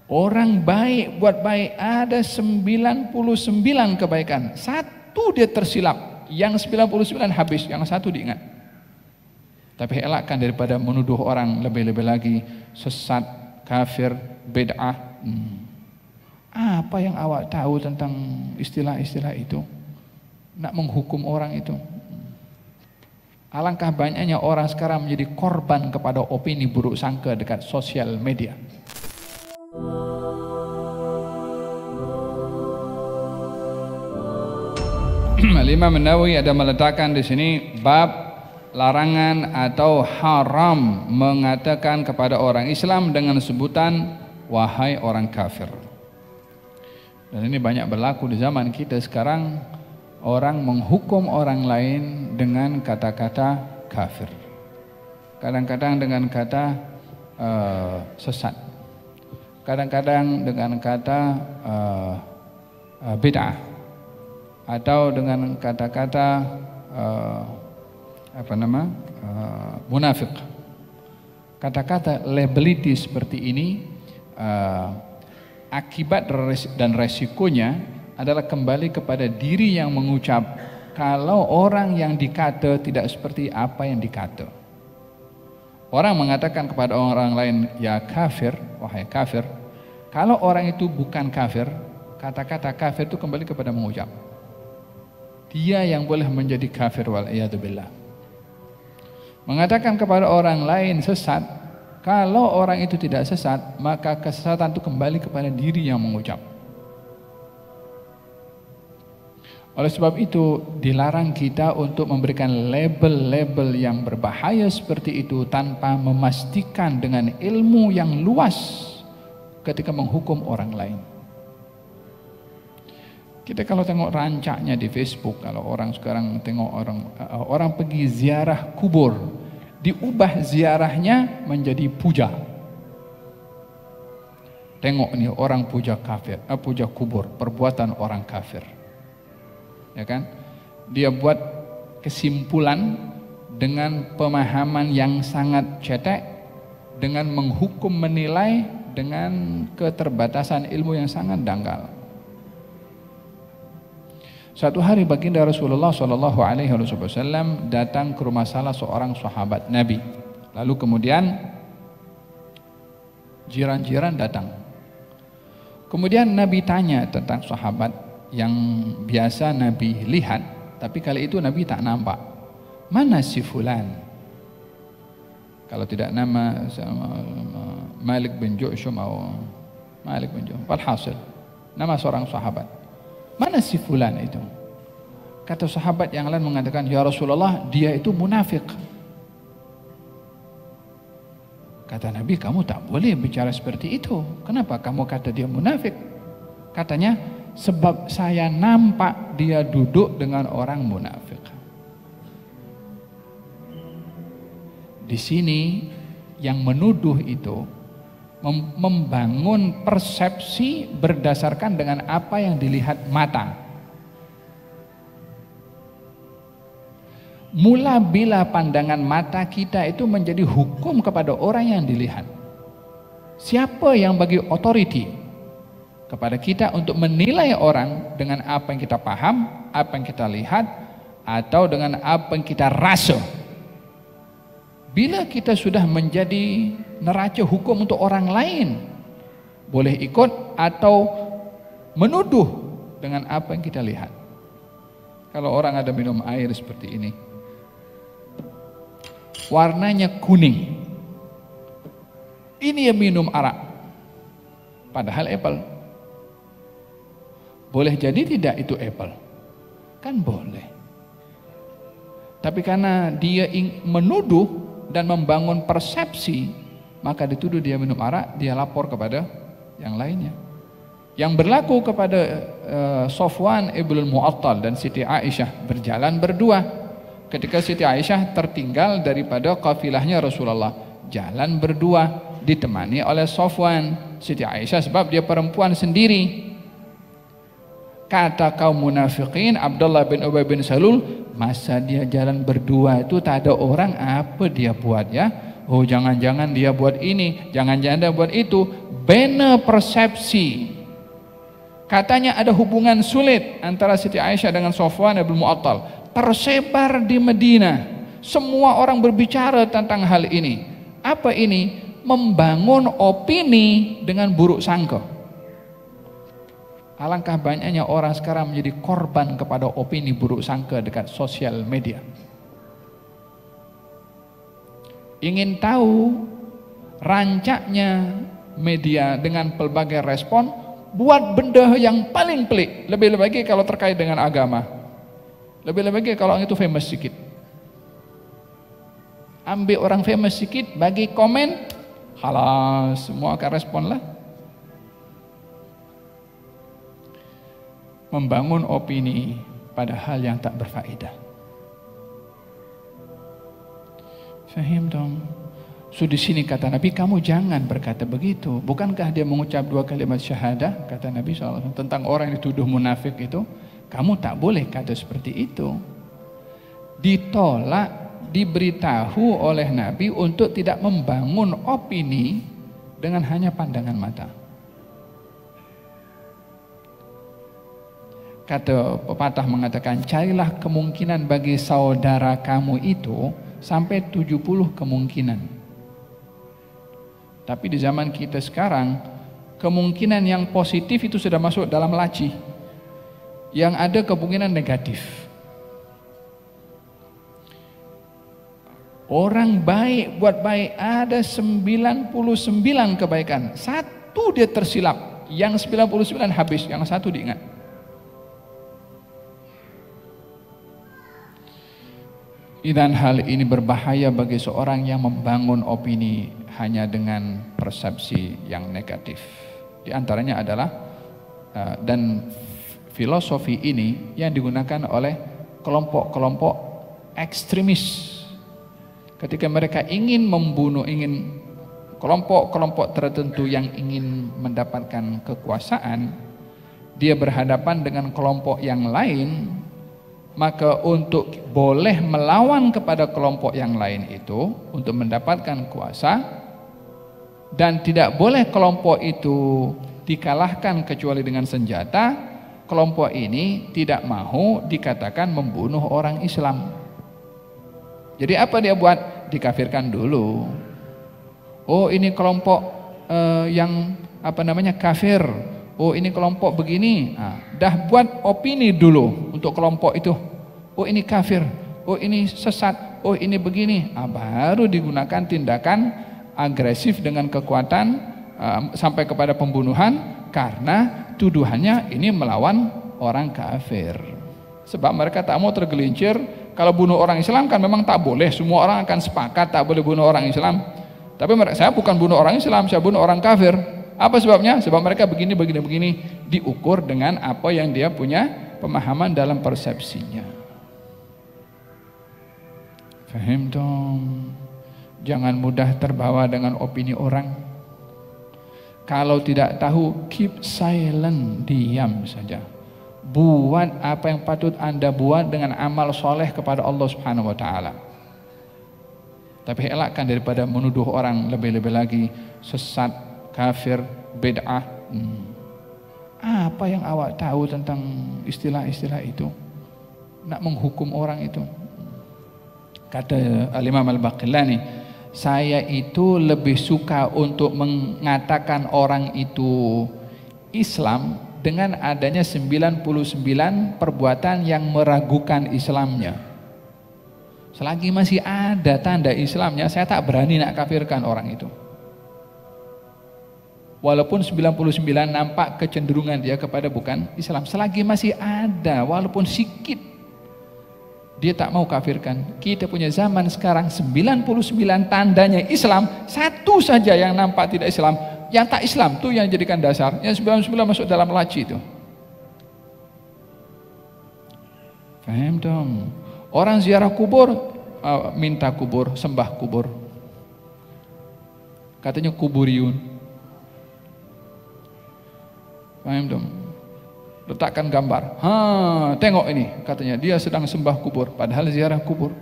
Orang baik buat baik ada 99 kebaikan. Satu dia tersilap, yang 99 habis, yang satu diingat. Tapi elakkan daripada menuduh orang lebih-lebih lagi sesat, kafir, bid'ah. Apa yang awak tahu tentang istilah-istilah itu? Nak menghukum orang itu. Alangkah banyaknya orang sekarang menjadi korban kepada opini buruk sangka dekat sosial media. Imam Nawawi ada meletakkan di sini bab larangan atau haram mengatakan kepada orang Islam dengan sebutan wahai orang kafir. Dan ini banyak berlaku di zaman kita sekarang, orang menghukum orang lain dengan kata-kata kafir. Kadang-kadang dengan kata sesat. Kadang-kadang dengan kata bid'ah. Atau dengan kata-kata munafik. Kata-kata labelity seperti ini akibat dan resikonya adalah kembali kepada diri yang mengucap. Kalau orang yang dikata tidak seperti apa yang dikata, orang mengatakan kepada orang lain ya kafir, wahai kafir. Kalau orang itu bukan kafir, kata-kata kafir itu kembali kepada mengucap. Dia yang boleh menjadi kafir wal'iyadzubillah. Mengatakan kepada orang lain sesat, kalau orang itu tidak sesat, maka kesesatan itu kembali kepada diri yang mengucap. Oleh sebab itu, dilarang kita untuk memberikan label-label yang berbahaya seperti itu tanpa memastikan dengan ilmu yang luas ketika menghukum orang lain. Kita kalau tengok rancaknya di Facebook, kalau orang sekarang tengok orang pergi ziarah kubur, diubah ziarahnya menjadi puja. Tengok nih orang puja kafir, puja kubur, perbuatan orang kafir. Ya kan? Dia buat kesimpulan dengan pemahaman yang sangat cetek, dengan menghukum menilai dengan keterbatasan ilmu yang sangat dangkal. Suatu hari baginda Rasulullah SAW datang ke rumah salah seorang sahabat Nabi. Lalu kemudian jiran-jiran datang. Kemudian Nabi tanya tentang sahabat yang biasa Nabi lihat, tapi kali itu Nabi tak nampak. Mana si fulan? Kalau tidak nama Malik bin Ju'shum atau Malik bin Ju'shum. Walhasil, nama seorang sahabat. Mana si fulan itu? Kata sahabat yang lain mengatakan, ya Rasulullah, dia itu munafik. Kata Nabi, kamu tak boleh bicara seperti itu. Kenapa kamu kata dia munafik? Katanya, sebab saya nampak dia duduk dengan orang munafik. Di sini yang menuduh itu membangun persepsi berdasarkan dengan apa yang dilihat mata. Mula bila pandangan mata kita itu menjadi hukum kepada orang yang dilihat. Siapa yang bagi otoriti kepada kita untuk menilai orang dengan apa yang kita paham, apa yang kita lihat, atau dengan apa yang kita rasa? Bila kita sudah menjadi neraca hukum untuk orang lain, boleh ikut atau menuduh dengan apa yang kita lihat. Kalau orang ada minum air seperti ini, warnanya kuning, ini yang minum arak, padahal apple. Boleh jadi tidak itu apple? Kan boleh. Tapi karena dia menuduh dan membangun persepsi, maka dituduh dia minum arak, dia lapor kepada yang lainnya. Yang berlaku kepada Sofwan ibn Mu'attal dan Siti Aisyah berjalan berdua. Ketika Siti Aisyah tertinggal daripada kafilahnya Rasulullah, jalan berdua ditemani oleh Sofwan. Siti Aisyah sebab dia perempuan sendiri. Kata kaum munafikin, Abdullah bin Ubay bin Salul, masa dia jalan berdua itu tak ada orang, apa dia buat ya? Oh jangan-jangan dia buat ini, jangan-jangan dia buat itu. Bina persepsi. Katanya ada hubungan sulit antara Siti Aisyah dengan Sofwan bin Mu'attal. Tersebar di Madinah. Semua orang berbicara tentang hal ini. Apa ini? Membangun opini dengan buruk sangka. Alangkah banyaknya orang sekarang menjadi korban kepada opini buruk sangka dekat sosial media. Ingin tahu rancaknya media dengan pelbagai respon, buat benda yang paling pelik. Lebih-lebih lagi kalau terkait dengan agama. Lebih-lebih lagi kalau itu famous sedikit. Ambil orang famous sedikit, bagi komen, halas, semua akan respon lah. Membangun opini pada hal yang tak berfaedah. Fahim dong? So di sini kata Nabi, kamu jangan berkata begitu. Bukankah dia mengucap 2 kalimat syahadah? Kata Nabi SAW tentang orang yang dituduh munafik itu, kamu tak boleh kata seperti itu. Ditolak, diberitahu oleh Nabi untuk tidak membangun opini dengan hanya pandangan mata. Kata pepatah mengatakan, carilah kemungkinan bagi saudara kamu itu sampai 70 kemungkinan. Tapi di zaman kita sekarang, kemungkinan yang positif itu sudah masuk dalam laci. Yang ada kemungkinan negatif. Orang baik buat baik ada 99 kebaikan. Satu dia tersilap, yang 99 habis, yang satu diingat. Dan hal ini berbahaya bagi seorang yang membangun opini hanya dengan persepsi yang negatif. Di antaranya adalah dan filosofi ini yang digunakan oleh kelompok-kelompok ekstremis. Ketika mereka ingin membunuh, ingin kelompok-kelompok tertentu yang ingin mendapatkan kekuasaan, dia berhadapan dengan kelompok yang lain. Maka untuk boleh melawan kepada kelompok yang lain itu untuk mendapatkan kuasa, dan tidak boleh kelompok itu dikalahkan kecuali dengan senjata, kelompok ini tidak mau dikatakan membunuh orang Islam. Jadi apa dia buat? Dikafirkan dulu. Oh ini kelompok yang kafir. Oh ini kelompok begini, dah buat opini dulu untuk kelompok itu. Oh ini kafir, oh ini sesat, oh ini begini. Baru digunakan tindakan agresif dengan kekuatan sampai kepada pembunuhan, karena tuduhannya ini melawan orang kafir. Sebab mereka tak mau tergelincir. Kalau bunuh orang Islam kan memang tak boleh, semua orang akan sepakat tak boleh bunuh orang Islam. Tapi saya bukan bunuh orang Islam, saya bunuh orang kafir. Apa sebabnya? Sebab mereka begini, diukur dengan apa yang dia punya pemahaman dalam persepsinya. Fahim dong? Jangan mudah terbawa dengan opini orang. Kalau tidak tahu, keep silent, diam saja. Buat apa yang patut Anda buat dengan amal soleh kepada Allah Subhanahu wa Ta'ala. Tapi elakkan daripada menuduh orang lebih-lebih lagi sesat, kafir, bid'ah. Apa yang awak tahu tentang istilah-istilah itu? Nak menghukum orang itu. Kata Al-Imam Al-Baqillani, saya itu lebih suka untuk mengatakan orang itu Islam dengan adanya 99 perbuatan yang meragukan Islamnya. Selagi masih ada tanda Islamnya, saya tak berani nak kafirkan orang itu. Walaupun 99 nampak kecenderungan dia kepada bukan Islam, selagi masih ada walaupun sikit, dia tak mau kafirkan. Kita punya zaman sekarang 99 tandanya Islam, satu saja yang nampak tidak Islam, yang tak Islam tuh yang jadikan dasar. Yang 99 masuk dalam laci itu. Faham dong? Orang ziarah kubur, minta kubur, sembah kubur. Katanya kuburiyun. Paham dong? Letakkan gambar. Tengok ini, katanya dia sedang sembah kubur, padahal ziarah kubur.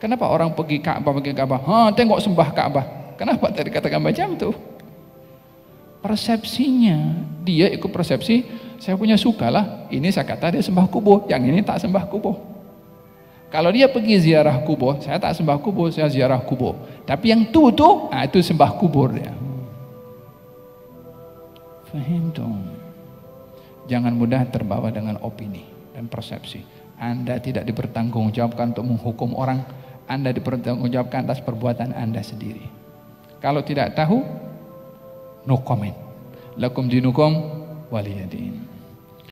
Kenapa orang pergi Ka'bah, tengok sembah Ka'bah. Kenapa tadi katakan macam itu? Persepsinya, dia ikut persepsi, saya punya suka lah, ini saya kata dia sembah kubur, yang ini tak sembah kubur. Kalau dia pergi ziarah kubur, saya tak sembah kubur, saya ziarah kubur. Tapi yang itu sembah kubur dia. Faham dong? Jangan mudah terbawa dengan opini dan persepsi. Anda tidak dipertanggungjawabkan untuk menghukum orang, Anda dipertanggungjawabkan atas perbuatan Anda sendiri. Kalau tidak tahu, no comment. Lakum dinukum waliyadin.